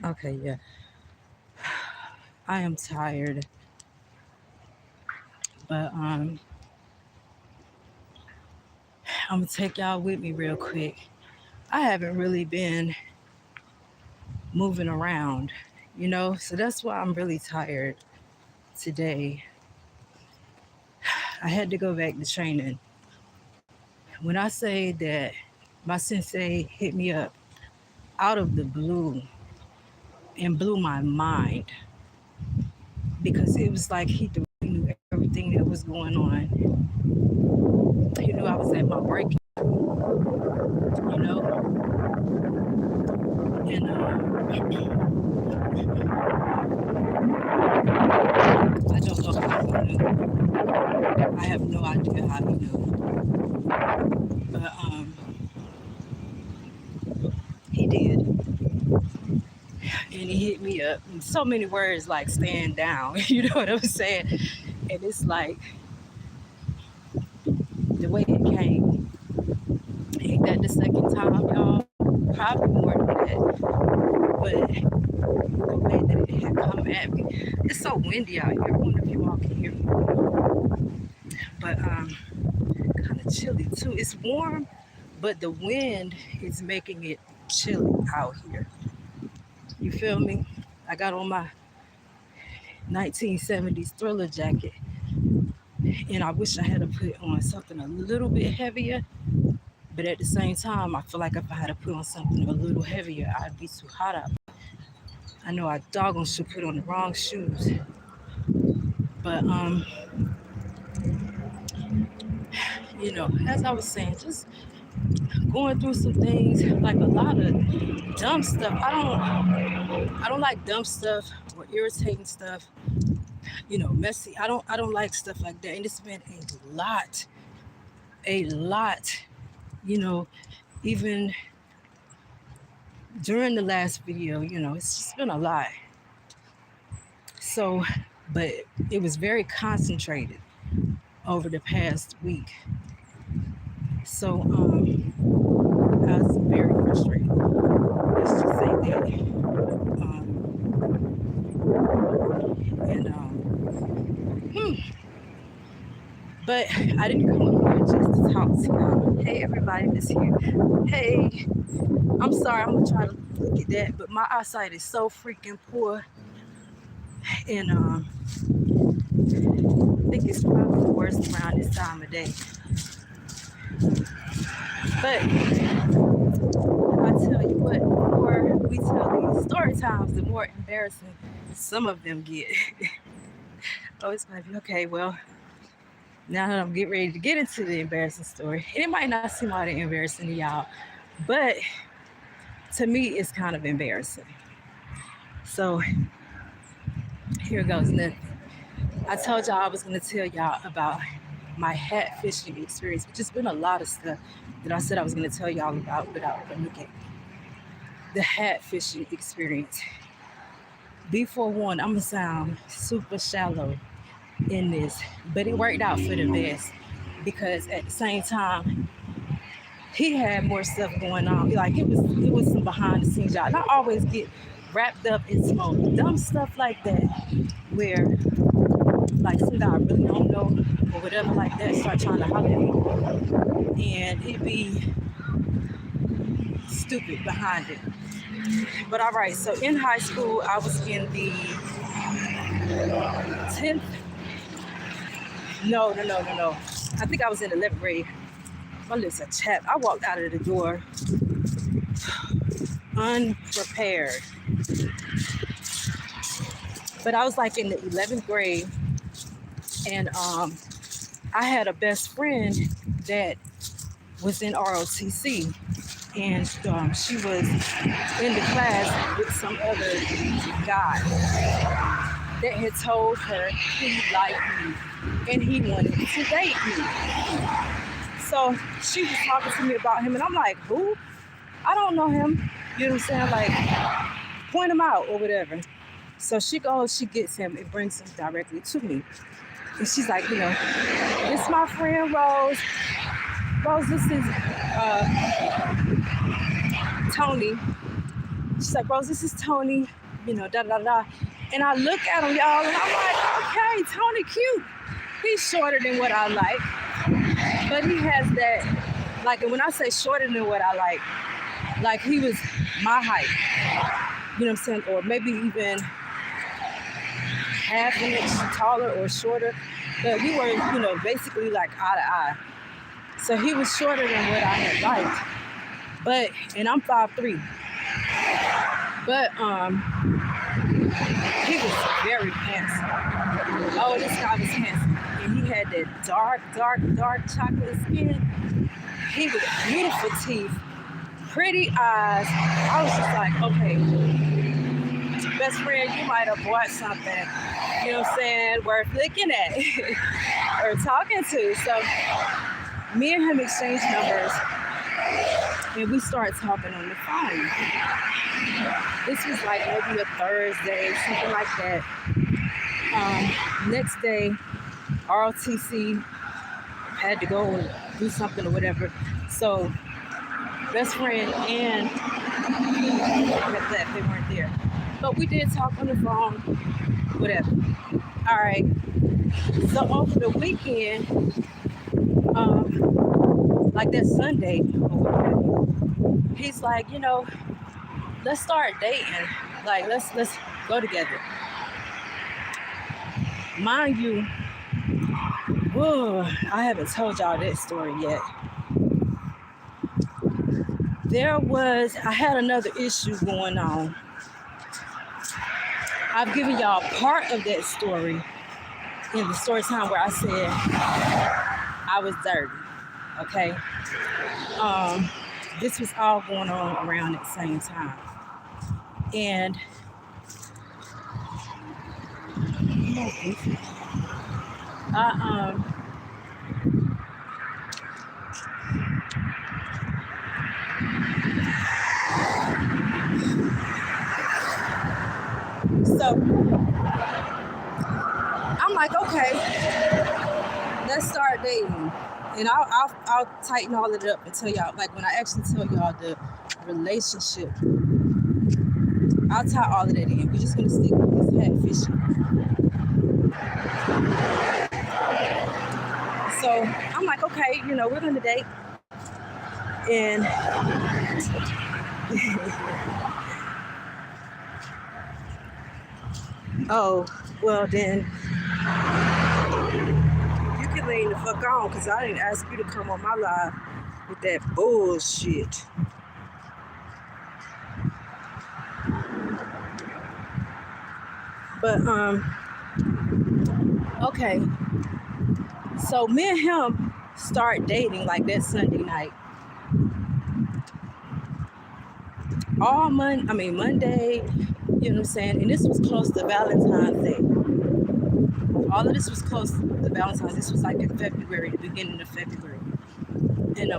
Okay, yeah. I am tired, but I'm gonna take y'all with me real quick. I haven't really been moving around, so that's why I'm really tired today. I had to go back to training. When I say that my sensei hit me up out of the blue and blew my mind because it was like he knew everything that was going on. He knew I was at my breaking, you know, and I don't know how he knew. I have no idea how he knew, but he did, and he hit me up in so many words like stand down. You know what I'm saying? And it's like the way it came. Ain't that the second time, y'all? Probably more than that. But the way that it had come at me, it's so windy out here. I wonder if you all can hear me. But kind of chilly too. It's warm, but the wind is making it chilly out here. You feel me? I got on my 1970s thriller jacket, and I wish I had to put on something a little bit heavier. But at the same time, I feel like if I had to put on something a little heavier, I'd be too hot out. I know I doggone should put on the wrong shoes, but as I was saying, just going through some things, like a lot of dumb stuff. I don't like dumb stuff or irritating stuff. Messy. I don't like stuff like that. And it's been a lot. You know, even during the last video, it's just been a lot. So, but it was very concentrated over the past week. So, I was very frustrated. Let's just say that. And but I didn't come up here just to talk to y'all. Hey, everybody that's here. Hey, I'm sorry. I'm gonna try to look at that, but my eyesight is so freaking poor, and I think it's probably the worst around this time of day. But I tell you what, the more we tell these story times, the more embarrassing some of them get. Oh, it's might be okay. Well, now that I'm getting ready to get into the embarrassing story, and it might not seem all that embarrassing to y'all, but to me, it's kind of embarrassing. So here goes nothing. I told y'all I was going to tell y'all about my hat fishing experience, which has been a lot of stuff that I said I was going to tell y'all about without looking. The hat fishing experience. Before one, I'm going to sound super shallow in this, but it worked out for the best because at the same time, he had more stuff going on. Like it was some behind the scenes, y'all. And I always get wrapped up in some dumb stuff like that, where like some guy I really don't know or whatever like that start trying to holler at me, and it be stupid behind it. But all right, so in high school, I was in the 10th. No. I think I was in 11th grade. My lips are chapped. I walked out of the door unprepared. But I was like in the 11th grade, and I had a best friend that was in ROTC, and she was in the class with some other guy that had told her he liked me and he wanted to date me. So she was talking to me about him, and I'm like, who? I don't know him. You know what I'm saying? Like, point him out or whatever. So she goes, she gets him and brings him directly to me. And she's like, this my friend Rose. Rose, this is Tony. she's like, Rose, this is Tony, da da da. And I look at him, y'all, and I'm like, okay, Tony cute. He's shorter than what I like, but he has that, like, and when I say shorter than what I like he was my height, you know what I'm saying, or maybe even half an inch taller or shorter, but we were, basically like eye to eye. So he was shorter than what I had liked, and I'm 5'3", but he was very handsome. Oh, this guy was handsome, and he had that dark chocolate skin. He was beautiful teeth, pretty eyes. I was just like, okay, best friend, you might have bought something, you know what I'm saying, worth looking at or talking to. So me and him exchanged numbers, and we started talking on the phone. This was like maybe a Thursday, something like that. Next day, ROTC had to go and do something or whatever. So best friend and he had left, they weren't there. But we did talk on the phone, whatever. All right. So over the weekend, like that Sunday or whatever, he's like, let's start dating. Like, let's go together. Mind you, I haven't told y'all that story yet. I had another issue going on. I've given y'all part of that story in the story time where I said I was dirty, okay? This was all going on around at the same time. And so I'm like, okay, let's start dating. And I'll tighten all of it up and tell y'all, like when I actually tell y'all the relationship, I'll tie all of that in. We're just gonna stick with this catfishing. So I'm like, okay, we're gonna date. And oh, well then, you can lay the fuck on, because I didn't ask you to come on my live with that bullshit. But, okay. So me and him start dating like that Sunday night. Monday, you know what I'm saying? And this was close to Valentine's Day. All of this was close to Valentine's. This was like in February, the beginning of February. And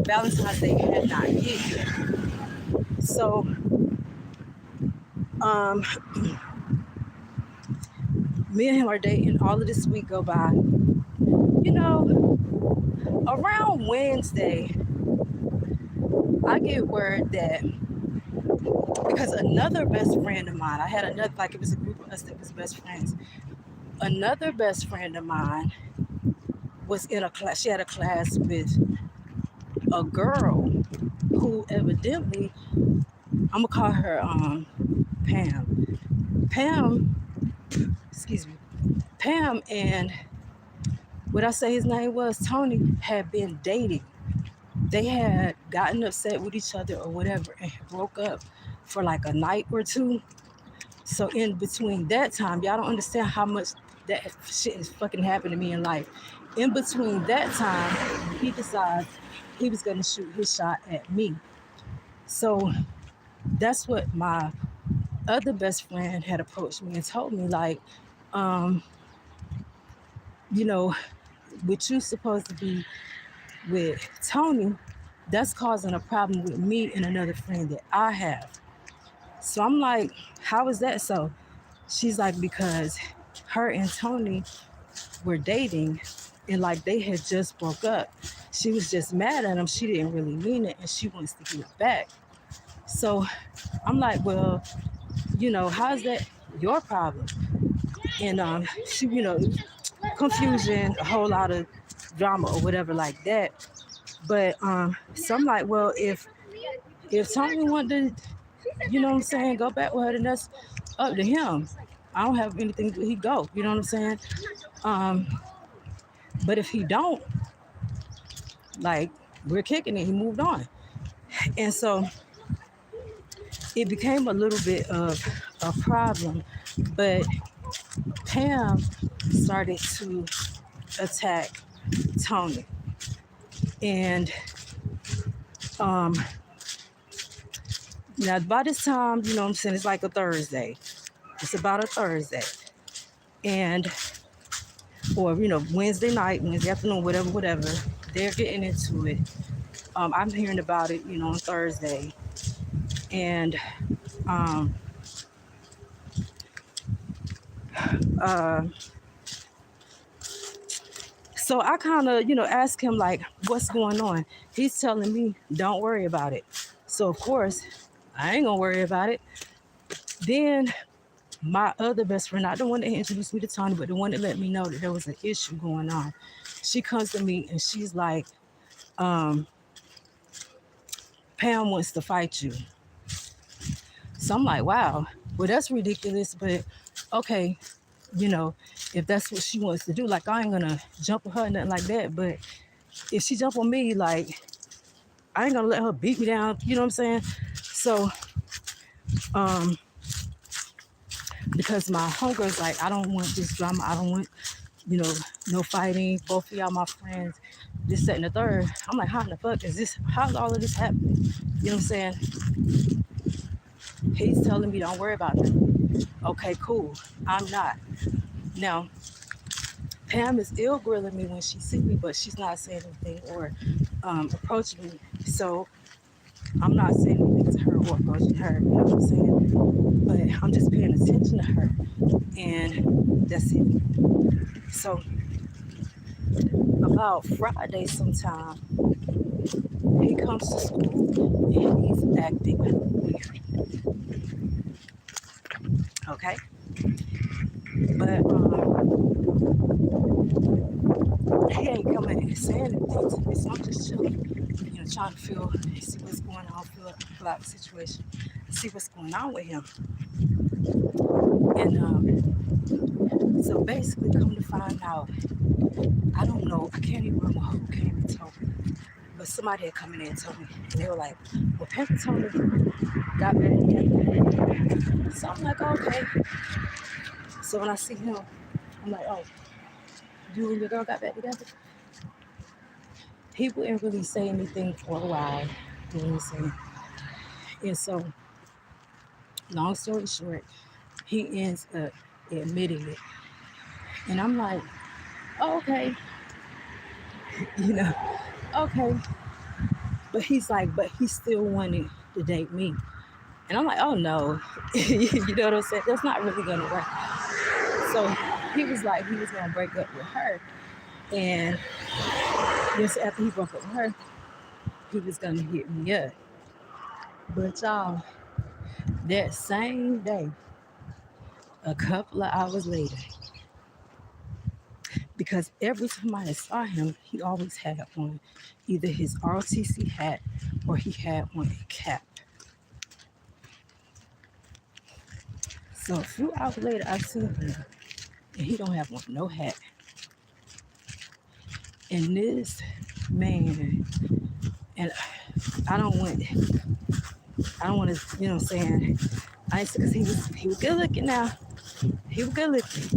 Valentine's Day had not hit yet. So, me and him are dating. All of this week go by. Around Wednesday, I get word that, because another best friend of mine, I had another, like it was a group of us that was best friends. Another best friend of mine was in a class. She had a class with a girl who evidently, I'm gonna call her Pam. Pam and what I say his name was, Tony, had been dating. They had gotten upset with each other or whatever and broke up for like a night or two. So in between that time, y'all don't understand how much that shit is fucking happened to me in life. In between that time, he decided he was gonna shoot his shot at me. So that's what my other best friend had approached me and told me, like, what you supposed to be with Tony, that's causing a problem with me and another friend that I have. So I'm like, how is that so? She's like, because her and Tony were dating and like they had just broke up. She was just mad at him. She didn't really mean it and she wants to get it back. So I'm like, well, how's that your problem? And she, confusion, a whole lot of drama or whatever like that. But so I'm like, well, if Tony wanted to, what I'm saying, go back with her, then that's up to him. I don't have anything to he go, you know what I'm saying? Um, but if he don't, like, we're kicking it, he moved on. And so it became a little bit of a problem. But Pam started to attack Tony. And um, now by this time, you know what I'm saying, it's like a Thursday. It's about a Thursday. And, or, Wednesday night, Wednesday afternoon, whatever. They're getting into it. I'm hearing about it, on Thursday. And um, uh, so I kind of, ask him, like, what's going on? He's telling me, don't worry about it. So, of course, I ain't going to worry about it. Then my other best friend, not the one that introduced me to Tony, but the one that let me know that there was an issue going on, she comes to me and she's like, Pam wants to fight you. So I'm like, wow, well, that's ridiculous, but okay, if that's what she wants to do, like, I ain't gonna jump on her or nothing like that, but if she jump on me, like, I ain't gonna let her beat me down, you know what I'm saying? So, because my homegirl's like, I don't want this drama, I don't want, no fighting, both of y'all my friends, this, that, and the third. I'm like, how in the fuck is this, how's all of this happening? You know what I'm saying? He's telling me don't worry about that. Okay, cool, I'm not. Now, Pam is ill grilling me when she sees me, but she's not saying anything or approaching me. So I'm not saying anything to her or approaching her, you know what I'm saying? But I'm just paying attention to her. And that's it. So about Friday sometime, he comes to school and he's acting weird. Okay? But he ain't coming and saying anything to me, so I'm just chilling, trying to see what's going on, feel out the situation, see what's going on with him. And so basically, come to find out, I don't know, I can't even remember who came and told me, but somebody had come in there and told me, and they were like, well, Pam and Tony got back together. So I'm like, okay. So when I see him, I'm like, oh, you and your girl got back together? He wouldn't really say anything for a while, you know what I'm saying? And so, long story short, he ends up admitting it. And I'm like, oh, okay, okay. But he's like, but he still wanted to date me. And I'm like, oh no, you know what I'm saying? That's not really gonna work. So he was like, he was gonna break up with her. And just after he broke up with her, he was gonna hit me up. But y'all, that same day, a couple of hours later, because every time I saw him, he always had on either his ROTC hat or he had on a cap. So a few hours later, I see him, and he don't have on no hat. And this man, and I don't want to, you know what I'm saying? I said, because he was good looking now. He was good looking.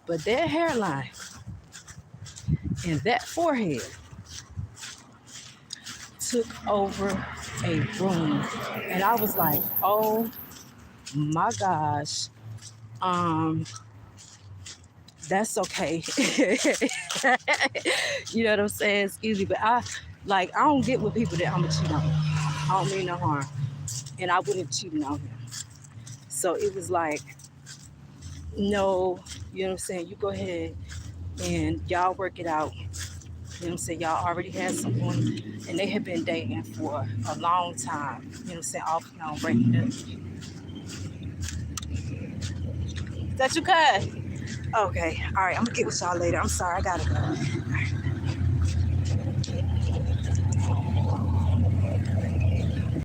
But that hairline and that forehead took over a room. And I was like, oh my gosh. That's okay. You know what I'm saying? Excuse me. But I don't get with people that I'm gonna cheat on. I don't mean no harm. And I wouldn't cheat on him. So it was like, no, you know what I'm saying? You go ahead and y'all work it out. know what I'm saying, y'all already had someone and they had been dating for a long time. You know what I'm saying, off and on, breaking up. Is that you, cuz? Okay, all right, I'm gonna get with y'all later. I'm sorry, I gotta go.